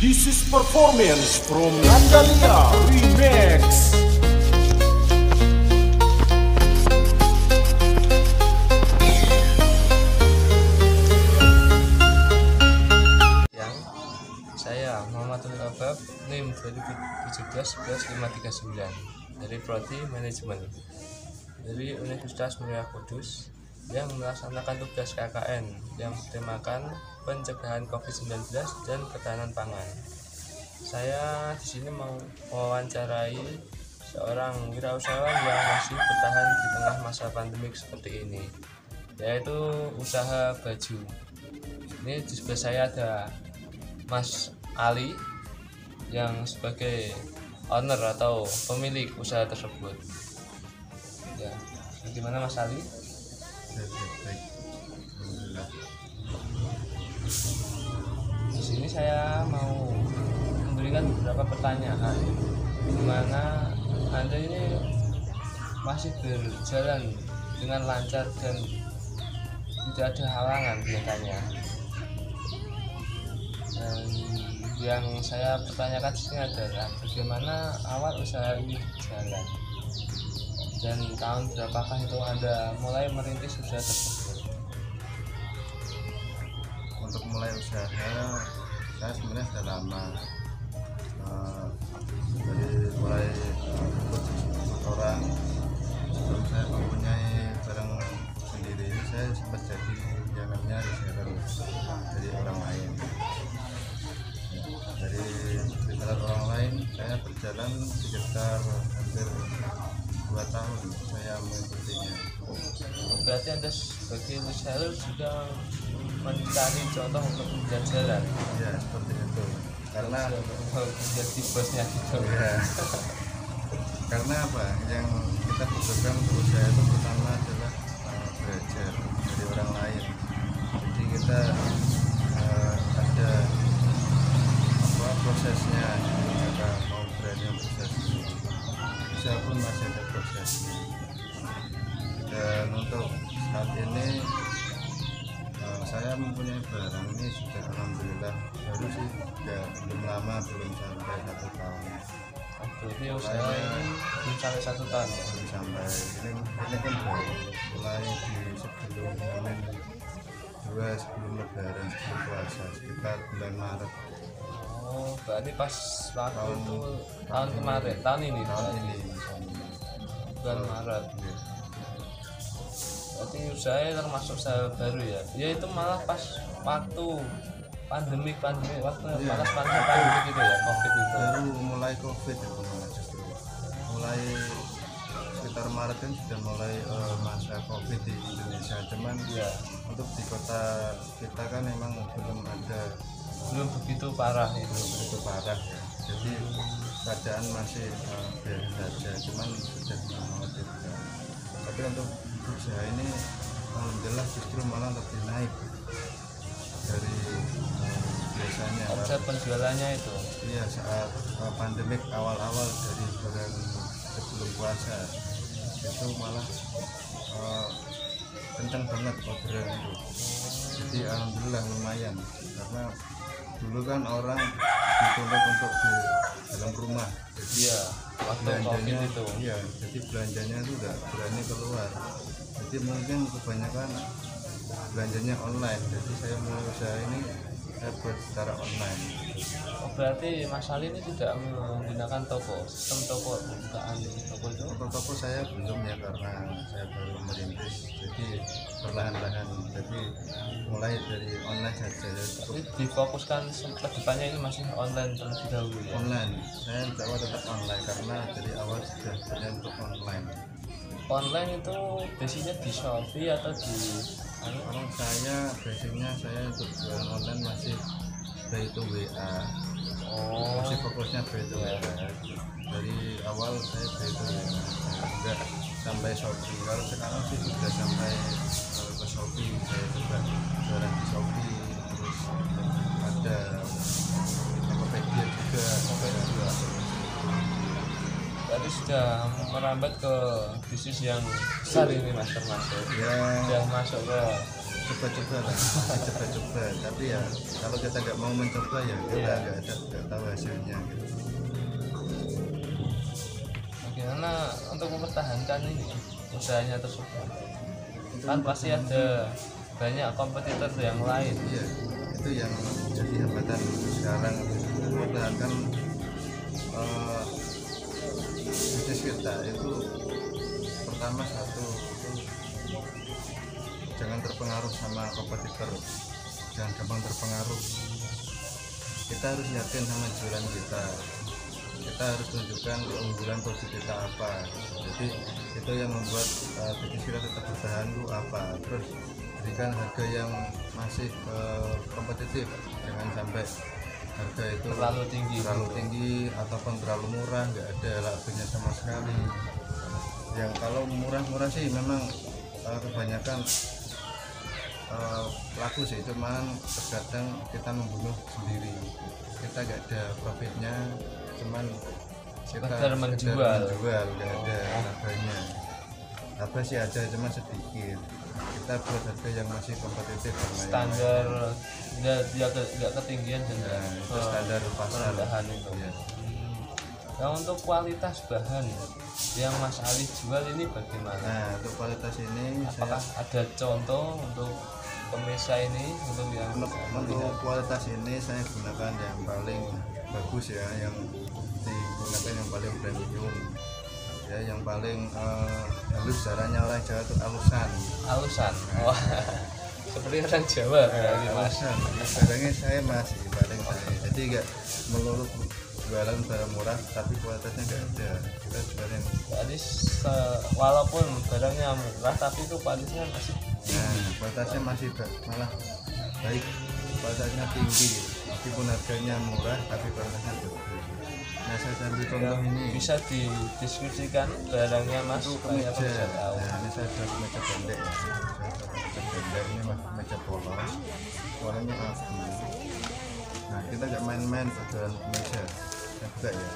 This is performance from Nandalia Remix. Saya Muhammad Abab, NIM 2017-11539 dari Prodi Manajemen dari Universitas Muria Kudus yang melaksanakan tugas KKN yang bertemakan pencegahan COVID-19 dan ketahanan pangan. Saya di sini mau mewawancarai seorang wirausahawan yang masih bertahan di tengah masa pandemik seperti ini, yaitu usaha baju. Ini di sebelah saya ada Mas Ali yang sebagai owner atau pemilik usaha tersebut. Ya, bagaimana Mas Ali? Baik. Alhamdulillah. Di sini saya mau memberikan beberapa pertanyaan, di mana Anda ini masih berjalan dengan lancar dan tidak ada halangan kelihatannya. Dan yang saya pertanyakan di sini adalah bagaimana awal usaha ini berjalan dan tahun berapakah itu Anda mulai merintis usaha tersebut? Untuk mulai usaha saya sebenarnya sudah lama, dari mulai orang sebelum saya mempunyai barang sendiri. Saya sempat jadi yang namanya reseller dari orang lain. Dari reseller orang lain saya berjalan sekitar hampir 2 tahun saya mengikutinya. Berarti Anda sebagai reseller juga mencari contoh untuk pembelajaran. Ya, seperti itu. Karena menjadi bosnya gitu. ya, karena apa? Yang kita butuhkan untuk usaha itu pertama adalah belajar dari orang lain. Jadi kita ada prosesnya, kita mau berani proses usaha pun masih ada prosesnya. Dan untuk saat ini saya mempunyai barang ini sudah alhamdulillah baru sih, belum lama, belum sampai 1 tahun. Berarti usaha ini belum sampai 1 tahun ya? Belum sampai, ini kan baru mulai di sebelum Hamin 2, sebelum lebaran, sebelum puasa, sekitar bulan Maret. Oh, berarti pas waktu itu tahun kemarin, tahun ini bulan Maret. Ya. Berarti usahanya termasuk usaha baru ya? Ya itu malah pas waktu pandemi waktu Ya, malah pandemi gitu ya, COVID itu. Baru mulai COVID itu malah justru. Mulai sekitar Maret kan sudah mulai masa COVID di Indonesia. Cuman Ya, untuk di kota kita kan memang belum begitu parah itu. begitu parah ya. Jadi keadaan masih biasa saja, cuman sudah mengkhawatirkan. Tapi untuk usaha ini alhamdulillah justru malah lebih naik dari biasanya. Omset penjualannya itu. Iya, saat pandemik awal-awal dari bulan sebelum puasa itu malah kencang banget orderan itu. Jadi alhamdulillah lumayan, karena dulu kan orang dituntut untuk di dalam rumah. Jadi Iya, waktu COVID itu. iya, jadi belanjanya itu nggak berani keluar. Jadi mungkin kebanyakan belanjanya online. Jadi saya mulai usaha ini saya buat secara online. Oh, berarti Mas Ali ini tidak menggunakan sistem toko bukaan toko itu? Toko-toko saya belum ya, karena saya baru merintis. Jadi perlahan-lahan. Jadi mulai dari online saja. Jadi difokuskan ke depannya ini masih online terlebih dahulu ya? Online. Saya coba tetap online karena dari awal sudah berniat untuk online. Online itu biasanya di Shopee atau di Kalau saya biasanya saya untuk jualan online masih by itu WA. Masih fokusnya by itu WA. Dari awal saya by itu WA, enggak sampai Shopee. Kalau sekarang sih sudah sampai ke Shopee. Saya coba jualan di Shopee, terus ada Tokopedia juga. berarti sudah merambat ke bisnis yang besar ini Mas termasuk Ya, sudah masuk ke coba-coba lah, masih coba-coba. Tapi ya kalau kita nggak mau mencoba ya kita nggak tahu hasilnya. Gitu. Bagaimana untuk mempertahankan ini usahanya tersebut? Kan pasti ada banyak kompetitor yang lain. Iya, itu yang jadi hambatan sekarang untuk mempertahankan bisnis kita itu. Pertama satu itu jangan terpengaruh sama kompetitor, jangan gampang terpengaruh. Kita harus yakin sama jualan kita harus tunjukkan keunggulan produk kita apa. Jadi itu yang membuat bisnis kita tetap bertahan itu apa. Terus berikan harga yang masih kompetitif, jangan sampai harga itu terlalu tinggi ataupun terlalu murah, nggak ada labanya sama sekali. Yang kalau murah-murah sih memang kebanyakan laku sih, cuman terkadang kita membunuh sendiri, kita nggak ada profitnya, cuman kita sekedar menjual, nggak ada labanya. Laba sih ada, cuma sedikit. Kita buat harga yang masih kompetitif standar nggak ketinggian dan itu standar pasar itu. Ya. Nah, untuk kualitas bahan yang Mas Ali jual ini bagaimana? Nah, untuk kualitas ini apakah ada contoh untuk kemeja ini untuk kualitas ini saya gunakan yang paling bagus ya, yang digunakan yang paling premium ya, yang paling halus, caranya orang Jawa itu alusan. Wah, seperti orang Jawa berarti Mas. Barangnya saya masih paling jadi nggak melulu jualan barang murah tapi kualitasnya nggak ada. Kita jualan jadi walaupun barangnya murah tapi itu kualitasnya masih kualitasnya masih malah baik, kualitasnya tinggi meskipun harganya murah tapi kualitasnya bagus. Nah, saya ambil contoh ini, bisa dideskripsikan barangnya Mas supaya bisa tahu. Nah, ini saya ada meja pendek ya, ini meja polos, warnanya abu. Nah, kita nggak main-main jualan meja juga ya.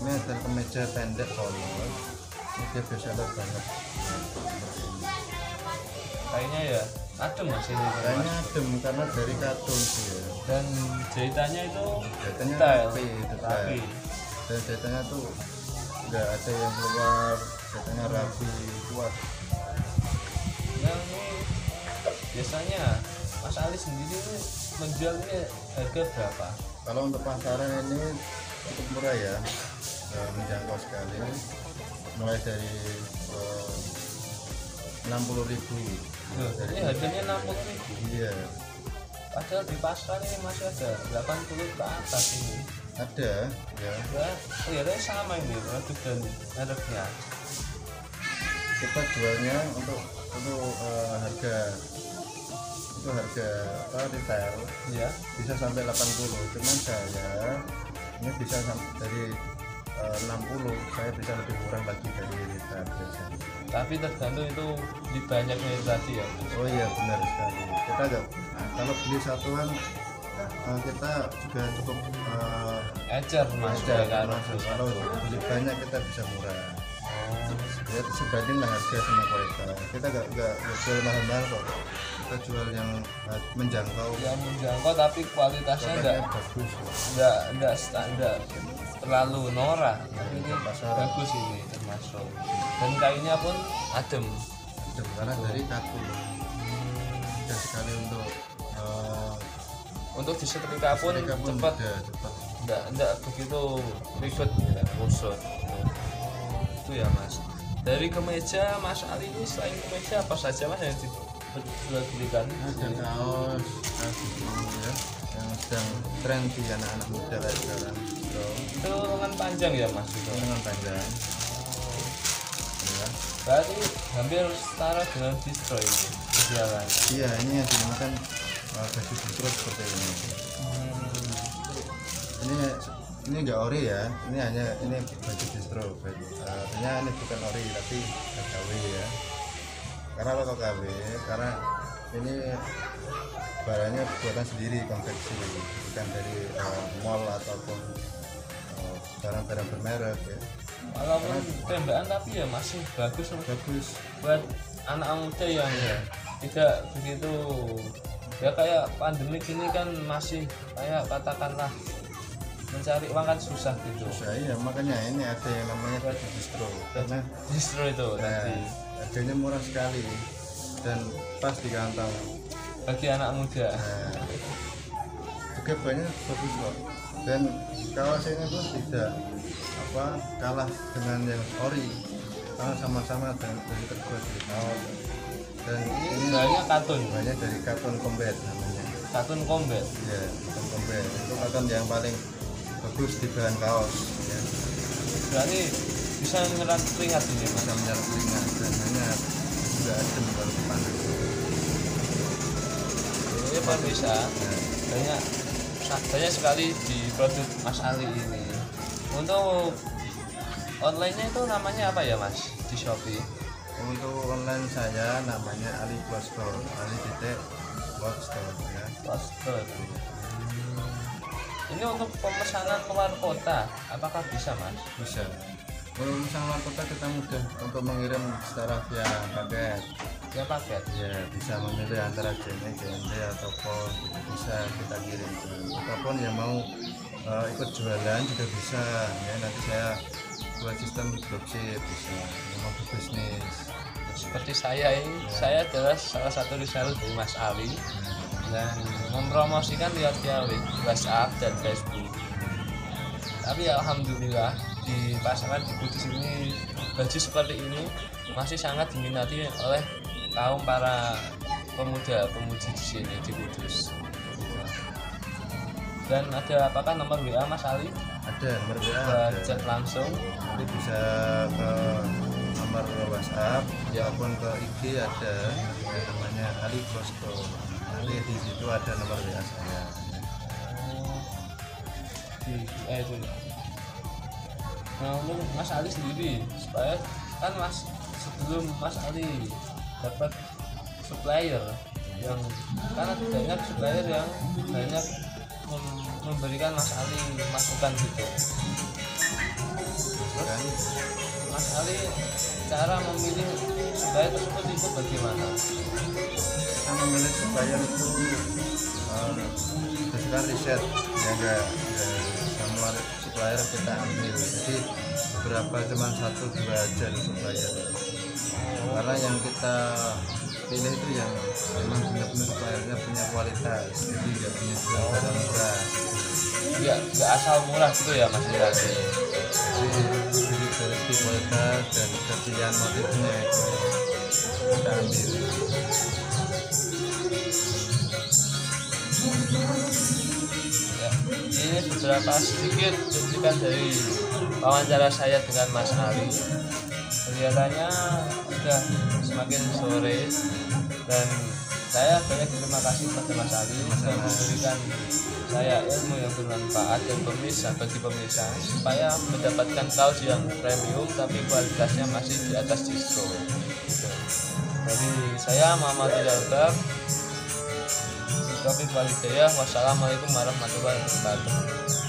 Ini ada kemeja pendek polos, ini dia bestseller banget. Kayaknya ya adem Mas ini. Kayaknya adem karena dari katun sih ya. Dan jahitannya itu Jahitannya rapi. Dan jahitannya tuh nggak ada yang keluar, jahitannya rapi, kuat. Yang ini biasanya Mas Ali sendiri ini menjual ini harga berapa? Kalau untuk pasaran ini cukup murah ya, menjangkau sekali, mulai dari 60.000. Ini harganya 60.000. Iya. Padahal di pasar ini masih ada 80 ke atas ini. Ada ya. Ya, kelihatannya sama ini produk dan mereknya. Kita jualnya untuk harga retail Ya. bisa sampai 80, cuman saya ini bisa dari 60, saya bisa lebih murah lagi dari retail biasanya. Tapi tergantung itu di banyaknya itu tadi ya. Oh iya, benar sekali. Kita nggak, kalau beli satuan kita juga cukup Ecer Mas. kalau beli banyak kita bisa murah. Ya sebanding lah harga sama kualitas. Kita nggak jual mahal-mahal kok. Kita jual yang menjangkau. Yang menjangkau tapi kualitasnya bagus. Enggak standar, terlalu norak. Tapi ini Pasar bagus ini termasuk. Dan kainnya pun adem. karena dari katun. Mudah sekali untuk disetrika pun cepat. Enggak begitu ribet ya, kusut. Itu ya Mas. Dari kemeja Mas Ali ini selain kemeja apa saja Mas yang dijual-belikan? Ada kaos gitu ya, yang sedang tren di anak-anak muda kayak sekarang. Itu lengan panjang ya Mas? Itu lengan panjang. Ya. Berarti hampir setara dengan distro ini jalan. Iya, ini yang dinamakan baju distro seperti ini. Ini enggak ori ya, ini baju distro. Artinya ini bukan ori tapi KW ya. Karena lo KW, karena ini barangnya buatan sendiri, konveksi, bukan dari mall ataupun barang-barang bermerek ya. walaupun tembakan tapi ya masih bagus buat anak muda yang tidak begitu ya kayak pandemi ini kan masih kayak katakanlah mencari uang kan susah gitu. Saya makanya ini ada yang namanya distro karena Distro itu tadi harganya murah sekali dan pas di kantong. bagi anak muda. Juga banyak bagus kok dan kaos ini pun tidak kalah dengan yang ori karena sama-sama dari terbuat dari kaos dan ini Banyak katun dari karton combat namanya. Katun combat. Ya, karton combat itu karton yang paling bagus di bahan kaos ya. Berarti bisa menyerap keringat ini mas. Bisa menyerap keringat dan hanya juga adem kalau dipanas. Ini pemirsa Ya. banyak sekali di produk Mas Ali ini. Untuk online-nya itu namanya apa ya mas di Shopee? Untuk online saya namanya Ali Clothes Store, Ali titik Clothes Store ya. Poster. Ini untuk pemesanan keluar kota, apakah bisa mas? Bisa. Kalau misalnya luar kota kita mudah untuk mengirim secara via paket. Ya paket. Ya bisa memilih antara JNE, GNT atau pos bisa kita kirim. Ataupun yang mau ikut jualan juga bisa. Ya nanti saya buat sistem dropship bisa. Yang mau berbisnis. Seperti saya ini, saya adalah salah satu reseller dari Mas Ali dan mempromosikan via WhatsApp dan Facebook. Tapi alhamdulillah di pasaran di Kudus ini baju seperti ini masih sangat diminati oleh kaum para pemuda-pemudi di sini di Kudus. Dan ada apakah nomor WA Mas Ali? Ada nomor WA. Buat chat langsung. Nanti bisa ke nomor WhatsApp ataupun ke IG ada yang namanya Ali Clothes Store. Nanti di situ ada nomor WA saya. Itu. Nah untuk Mas Ali sendiri supaya kan Mas sebelum Mas Ali dapat supplier yang karena banyak supplier yang banyak memberikan Mas Ali masukan gitu. Terus Mas Ali cara memilih supplier tersebut itu bagaimana? Kita memilih supplier itu berdasarkan riset ya enggak semua supplier kita ambil, jadi beberapa cuma 1-2 aja supplier karena yang kita pilih itu yang memang benar-benar suppliernya punya kualitas, jadi nggak punya jual barang murah, Nggak asal murah gitu ya Mas Irani. jadi dari segi kualitas dan kepilihan motifnya itu kita ambil. Ya, ini beberapa sedikit cuplikan dari wawancara saya dengan Mas Ali. Kelihatannya sudah semakin sore dan saya banyak terima kasih kepada Mas Ali sudah memberikan saya ilmu yang bermanfaat dan bagi pemirsa supaya mendapatkan kaos yang premium tapi kualitasnya masih di atas distro. Jadi saya Muhammad Ilbab. Taufiq walhidayah. Wassalamualaikum warahmatullahi wabarakatuh.